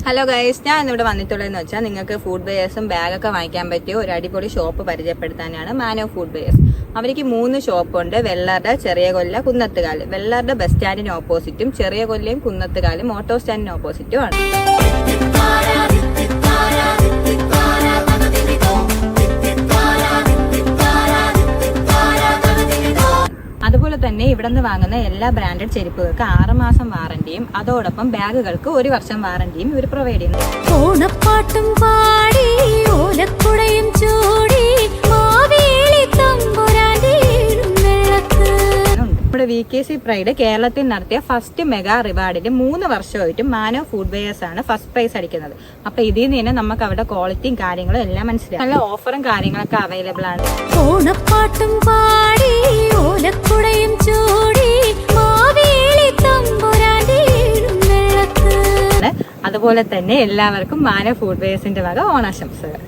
Hello guys, ഞാൻ ഇന്നിവിടെ വന്നിട്ടുള്ളതെന്ന് വെച്ചാൽ നിങ്ങൾക്ക് ഫുഡ് വെയേഴ്സും ബാഗൊക്കെ വാങ്ങിക്കാൻ പറ്റിയ ഒരു അടിപൊളി ഷോപ്പ് പരിചയപ്പെടുത്താനാണ് മാനോ ഫുഡ് വെയേഴ്സ്. അവർക്ക് 3 ഷോപ്പുണ്ട്. വെള്ളാർടെ, ചെറിയ കൊല്ല, കുന്നത്തുകാല്. വെള്ളാർടെ ബസ് സ്റ്റാൻഡിന് ഓപ്പോസിറ്റും ചെറിയ കൊല്ലയും കുന്നത്തുകാലും ഓട്ടോ സ്റ്റാൻഡിന് ഓപ്പോസിറ്റും ആണ്. അതുപോലെ തന്നെ ഇവിടെ നിന്ന് വാങ്ങുന്ന എല്ലാ ബ്രാൻഡഡ് ചെരുപ്പുകൾക്ക് 6 മാസം വാറന്റിയും അതോടൊപ്പം ബാഗുകൾക്ക് 1 വർഷം വാറന്റിയും ഇവർ പ്രൊവൈഡ് ചെയ്യുന്നു. ഓണപ്പാട്ടും പാടി ഓലക്കുടയും ചൂടി നമ്മുടെ VKC പ്രൈഡ് കേരളത്തിൽ നടത്തിയ ഫസ്റ്റ് മെഗാ റിവാർഡിന് 3 വർഷമായിട്ടും മാനോ ഫുഡ് വെയേഴ്സ് ആണ് ഫസ്റ്റ് പ്രൈസ് അടിക്കുന്നത്. അപ്പൊ ഇതിൽ നിന്ന് തന്നെ നമുക്ക് അവരുടെ ക്വാളിറ്റിയും കാര്യങ്ങളും എല്ലാം മനസ്സിലാവും. നല്ല ഓഫറും കാര്യങ്ങളൊക്കെ അവൈലബിൾ ആണ്. ഓണപ്പാട്ടും പാടി ഓലക്കുടയും ചൂടി അതുപോലെ തന്നെ എല്ലാവർക്കും മാനോ ഫുഡ് വെയേഴ്സിന്റെ വക ഓണാശംസകൾ.